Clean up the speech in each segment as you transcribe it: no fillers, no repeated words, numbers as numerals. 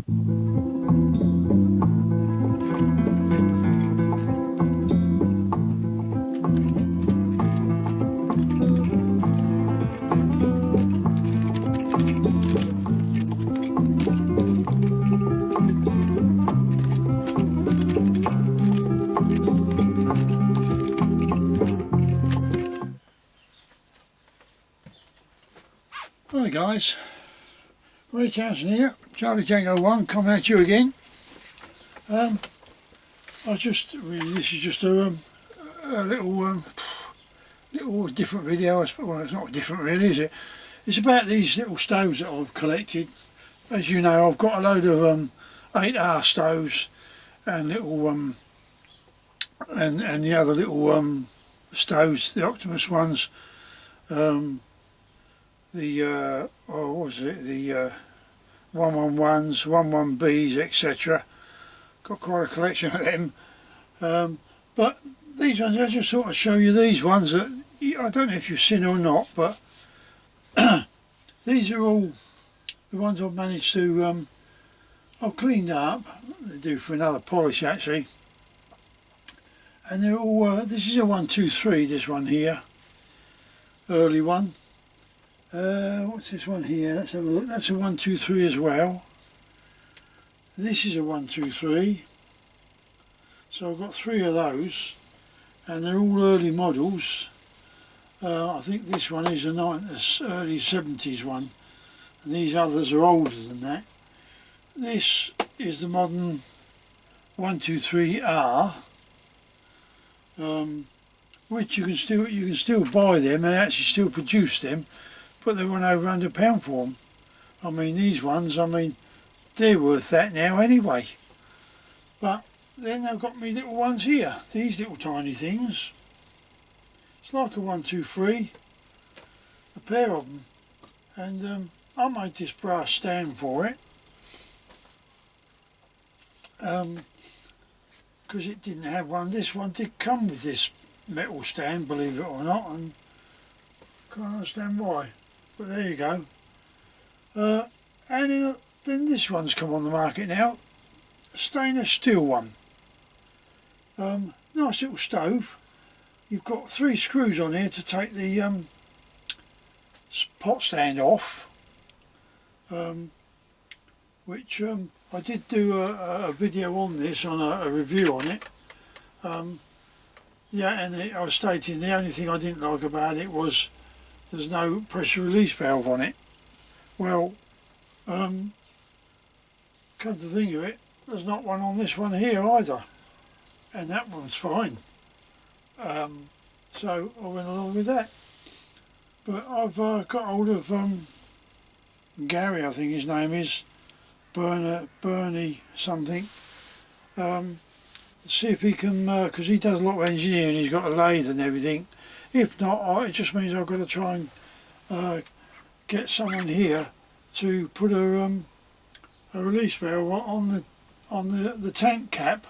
Hi guys, Ray Townsend here, Charlie Tango 1 coming at you again. This is just a little different video. Well, it's not different really, is it? It's about these little stoves that I've collected. As you know, I've got a load of 8R stoves and little and the other little stoves, the Optimus ones. The 111s, 11Bs, etc. Got quite a collection of them. But these ones, I just sort of show you these ones that I don't know if you've seen or not, but these are all the ones I've managed to I've cleaned up. They do for another polish actually, and they're all this is a 123, this one here, early one. What's this one here? Let's have a look. That's a 123 as well. This is a 123. So I've got 3 of those, and they're all early models. I think this one is a early 70s one, and these others are older than that. This is the modern 123R, which you can still buy them. They actually still produce them. But they went over £100 for them. I mean, these ones, I mean, they're worth that now anyway. But then they've got me little ones here, these little tiny things. It's like a 123, a pair of them. And I made this brass stand for it. Because it didn't have one. This one did come with this metal stand, believe it or not, and can't understand why. But there you go. And then this one's come on the market now, a stainless steel one. Nice little stove. You've got 3 screws on here to take the pot stand off, which I did do a video on this, on a review on it. Yeah, and I was stating the only thing I didn't like about it was there's no pressure release valve on it. Well, come to think of it, there's not one on this one here either, and that one's fine. So I went along with that. But I've got hold of Gary, I think his name is, Bernie something. See if he can, because he does a lot of engineering, he's got a lathe and everything. If not, it just means I've got to try and get someone here to put a release valve on the tank cap,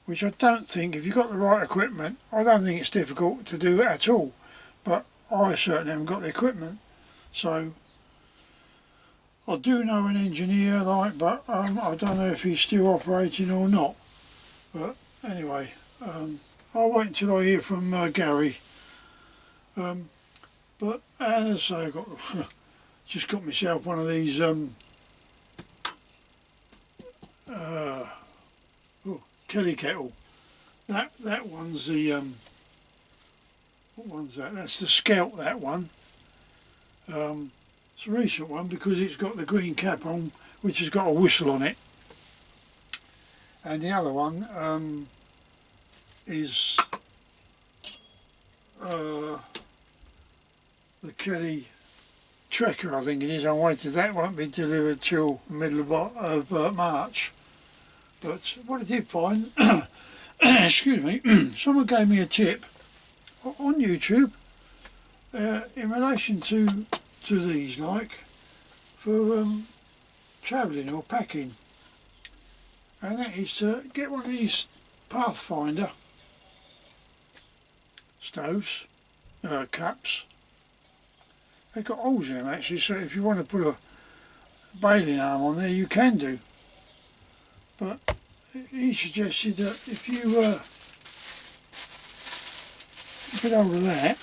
which I don't think, if you've got the right equipment, I don't think it's difficult to do at all. But I certainly haven't got the equipment, so I do know an engineer, like, but I don't know if he's still operating or not. But anyway, I'll wait until I hear from Gary. But as I say, I've got just got myself one of these Kelly kettle. That one's the what one's that? That's the Scout. That one. It's a recent one because it's got the green cap on, which has got a whistle on it. And the other one is the Kelly Trekker, I think it is. I'm waiting. That won't be delivered till middle of March. But what I did find, excuse me, someone gave me a tip on YouTube in relation to these, like for travelling or packing, and that is to get one of these Pathfinder stoves, cups. They've got holes in them actually, so if you want to put baling arm on there, you can do. But he suggested that if you get hold of that,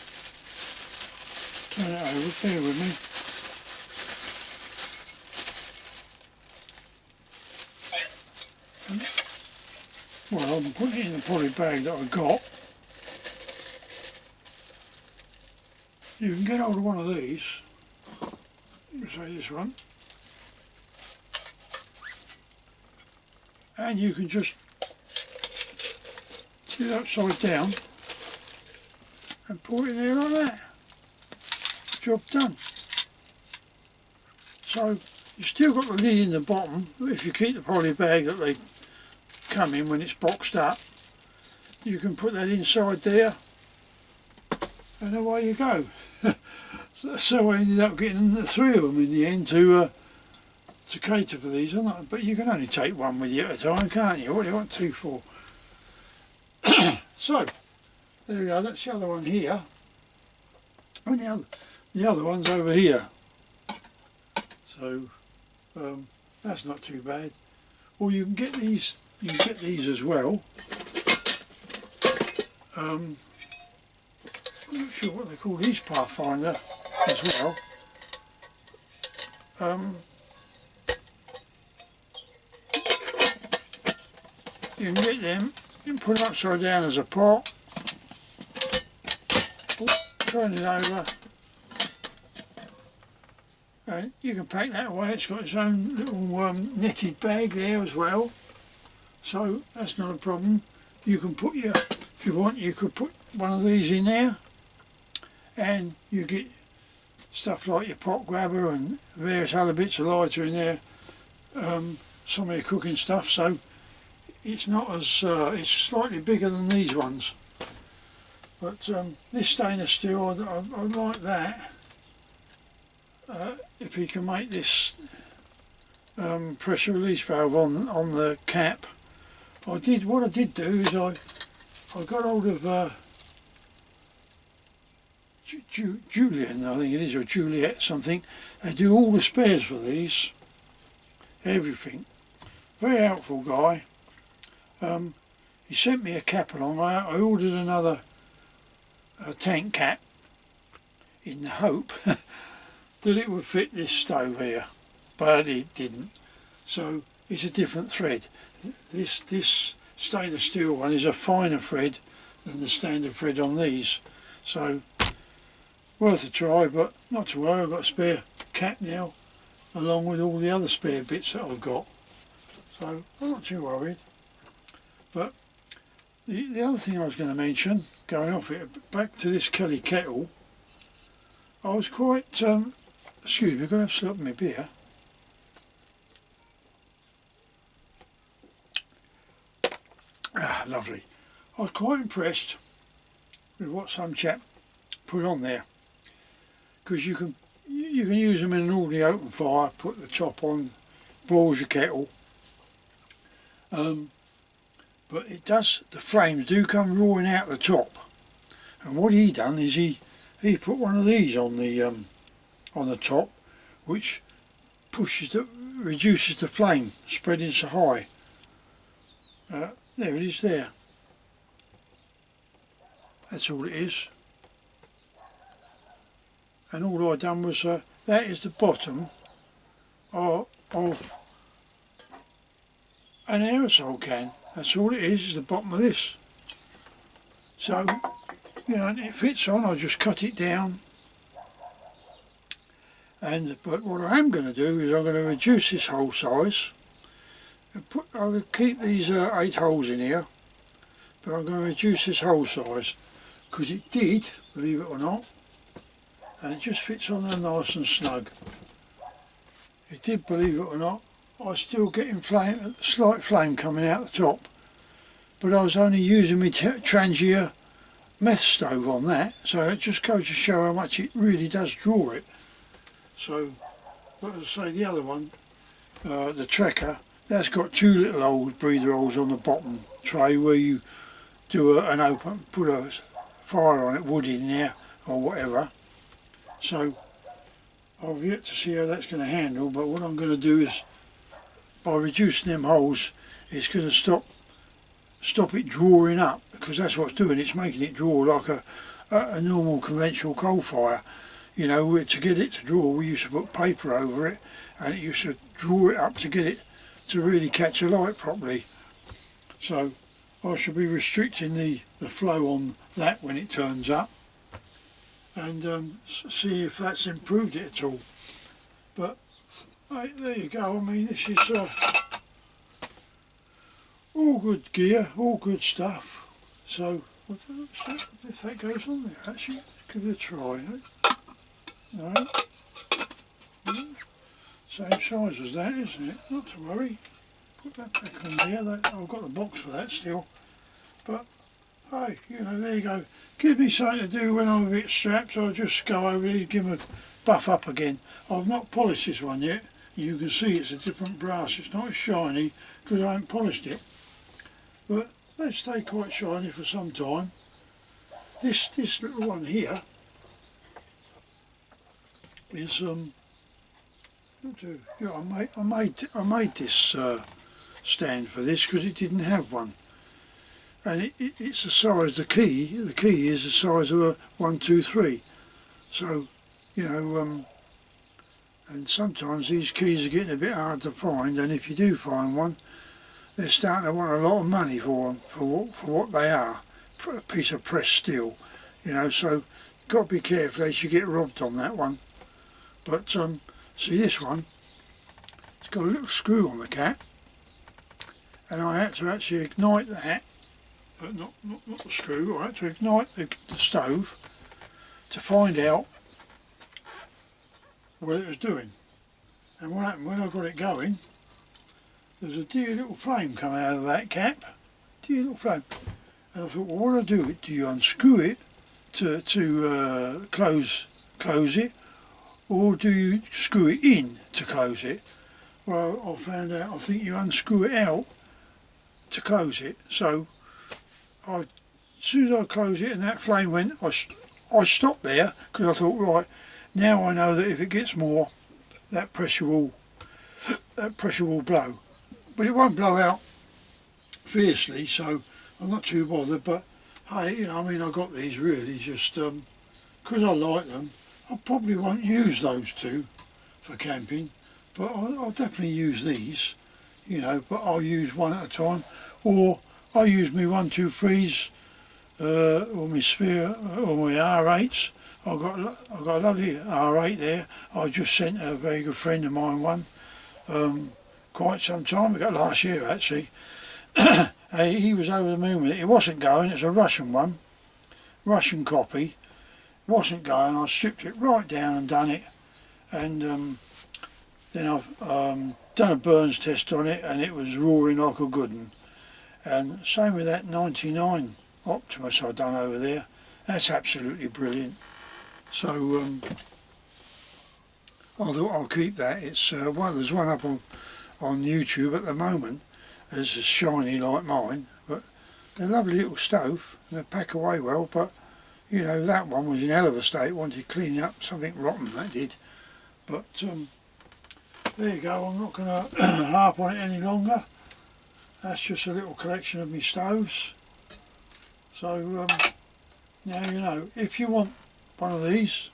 turn it over, bear with me. Well, I'm putting it in the poly bag that I got. You can get hold of one of these, say this one, and you can just sit it upside down and pour it in there like that. Job done. So you've still got the lid in the bottom. If you keep the poly bag that they come in when it's boxed up, you can put that inside there and away you go. So I ended up getting the 3 of them in the end to cater for these. But you can only take one with you at a time, can't you? What do you want 2 for? So there we go, that's the other one here. And the other one's over here. So that's not too bad. Or you can get these. You can get these as well. I'm not sure what they call these, Pathfinder as well. You can get them. You can put them upside down as a pot. Turn it over. And you can pack that away. It's got its own little knitted bag there as well. So that's not a problem. You can put your, if you want, you could put one of these in there, and you get stuff like your pot grabber and various other bits of lighter in there, some of your cooking stuff. So it's not as it's slightly bigger than these ones. But this stainless steel, I like that. If you can make this pressure release valve on the cap. What I did do is I got hold of Julian, I think it is, or Juliet something. They do all the spares for these, everything. Very helpful guy. He sent me a cap along. I ordered another tank cap in the hope that it would fit this stove here, but it didn't. So it's a different thread. This stainless steel one is a finer thread than the standard thread on these, so worth a try, but not to worry, I've got a spare cap now along with all the other spare bits that I've got, so I'm not too worried. But the other thing I was going to mention, going off it, back to this Kelly kettle, I was quite, excuse me, I've got to have a slurp of my beer. Ah, lovely. I was quite impressed with what some chap put on there, because you can use them in an ordinary open fire, put the top on, boils your kettle, but it does, the flames do come roaring out the top. And what he done is he put one of these on the top, which reduces the flame spreading so high. There it is there. That's all it is. And all I done was, that is the bottom of an aerosol can. That's all it is the bottom of this. So, you know, it fits on, I just cut it down. But what I am going to do is I'm going to reduce this hole size. I'll keep these 8 holes in here, but I'm going to reduce this hole size, because it did, believe it or not, and it just fits on there nice and snug. It did, believe it or not. I was still getting slight flame coming out the top, but I was only using my Trangia meth stove on that, so it just goes to show how much it really does draw it. So, but as I say, the other one, the Trekker, that's got 2 little old breather holes on the bottom tray where you do put a fire on it, wood in there or whatever. So I've yet to see how that's going to handle, but what I'm going to do is, by reducing them holes, it's going to stop it drawing up, because that's what's doing, it's making it draw like a normal conventional coal fire. You know, to get it to draw, we used to put paper over it, and it used to draw it up to get it to really catch a light properly. So I should be restricting the flow on that when it turns up, and see if that's improved it at all. But right, there you go. I mean, this is all good gear, all good stuff. So if that goes on there, actually, give it a try. No, same size as that, isn't it? Not to worry. Put that back on there. I've got the box for that still. But hey, you know, there you go. Give me something to do when I'm a bit strapped. I'll just go over there, give them a buff up again. I've not polished this one yet. You can see it's a different brass. It's not as shiny because I haven't polished it. But they stay quite shiny for some time. This little one here is yeah, I made this stand for this because it didn't have one, and it's the size. The key is the size of a 1, 2, 3. So, you know, and sometimes these keys are getting a bit hard to find, and if you do find one, they're starting to want a lot of money for them, for what they are, for a piece of pressed steel, you know. So you've got to be careful as you get robbed on that one. But see, this one, it's got a little screw on the cap, and I had to actually ignite that, not the screw. I had to ignite the stove to find out what it was doing. And what happened when I got it going, there was a dear little flame come out of that cap, dear little flame. And I thought, well, what do I do? Do you unscrew it to close it, or do you screw it in to close it? Well, I found out I think you unscrew it out to close it. So as soon as I closed it and that flame went, I stopped there because I thought, right, now I know that if it gets more, that pressure will blow. But it won't blow out fiercely, so I'm not too bothered. But hey, you know, I mean, I got these really just because I like them. I probably won't use those two for camping, but I'll definitely use these, you know. But I'll use one at a time, or I use my 1, 2, 3s, or my Svea, or my R8s. I've got a lovely R8 there. I just sent a very good friend of mine one quite some time ago, last year actually. He was over the moon with it. It wasn't going. It's a Russian one, Russian copy. Wasn't going. I stripped it right down and done it, and then I've done a burns test on it, and it was roaring like a good one. And same with that 99 Optimus I done over there. That's absolutely brilliant. So I thought I'll keep that. It's there's one up on YouTube at the moment. It's as shiny like mine, but they're a lovely little stove and they pack away well. But you know, that one was in hell of a state, wanted cleaning up, something rotten that did. But there you go, I'm not going to harp on it any longer. That's just a little collection of my stoves. So now you know, if you want one of these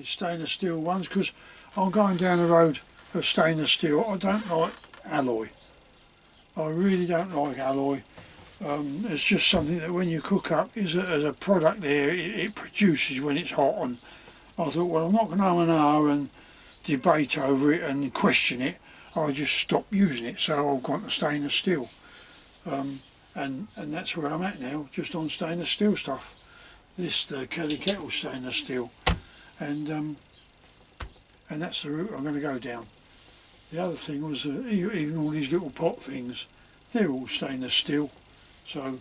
stainless steel ones, because I'm going down the road of stainless steel. I don't like alloy. I really don't like alloy. It's just something that when you cook up, as a product there, it produces when it's hot. And I thought, well, I'm not going to have an hour and debate over it and question it. I'll just stop using it. So I've gone to stainless steel, and that's where I'm at now, just on stainless steel stuff. This the Kelly Kettle stainless steel, and that's the route I'm going to go down. The other thing was even all these little pot things, they're all stainless steel. So,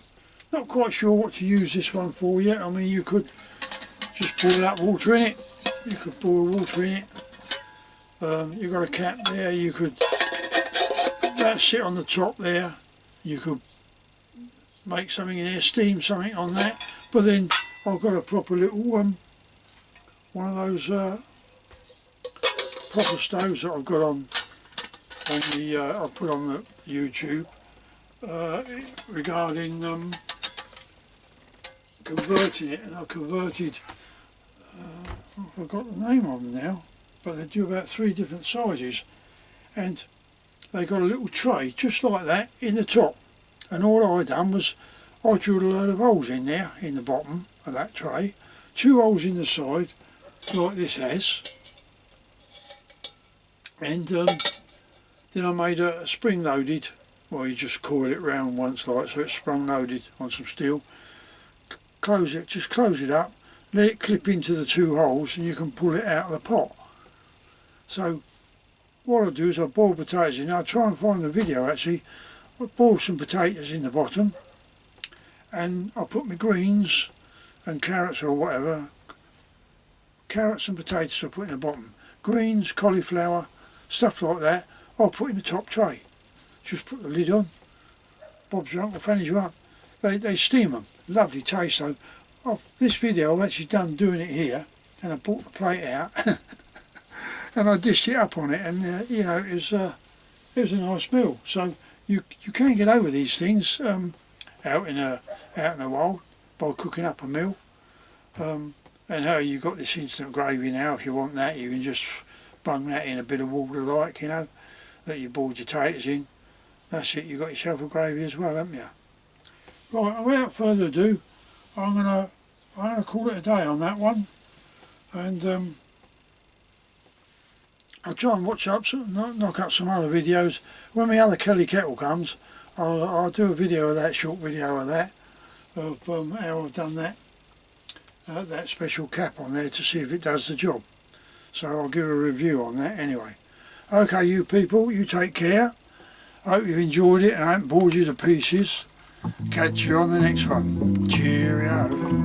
not quite sure what to use this one for yet. I mean, you could just pour that water in it. You could pour water in it. You've got a cap there. You could that sit on the top there. You could make something in there, steam something on that. But then I've got a proper little one of those proper stoves that I've got on the I put on the YouTube regarding converting it, and I converted I forgot the name of them now, but they do about 3 different sizes, and they got a little tray just like that in the top, and all I done was I drilled a load of holes in there in the bottom of that tray, 2 holes in the side like this has, and then I made a spring loaded, well, you just coil it round once like so it's sprung loaded on some steel, close it, just close it up, let it clip into the 2 holes, and you can pull it out of the pot. So what I do is I boil potatoes in. I'll try and find the video actually. I boil some potatoes in the bottom, and I put my greens and carrots or whatever, carrots and potatoes I put in the bottom, greens, cauliflower, stuff like that I'll put in the top tray. Just put the lid on, Bob's your Uncle Fanny's you up. They steam them, lovely taste. So this video I've actually done doing it here, and I brought the plate out and I dished it up on it, and you know, it was a nice meal. So you can get over these things out in the wild by cooking up a meal. And how you got this instant gravy now, if you want that you can just bung that in a bit of water like, you know, that you boiled your taters in. That's it, you got yourself a gravy as well, haven't you? Right, without further ado, I'm gonna call it a day on that one, and I'll try and knock up some other videos. When my other Kelly kettle comes, I'll do a video of that, short video of that, of how I've done that special cap on there to see if it does the job. So I'll give a review on that anyway. Okay, you people, you take care. I hope you've enjoyed it and I haven't bored you to pieces. Catch you on the next one. Cheerio.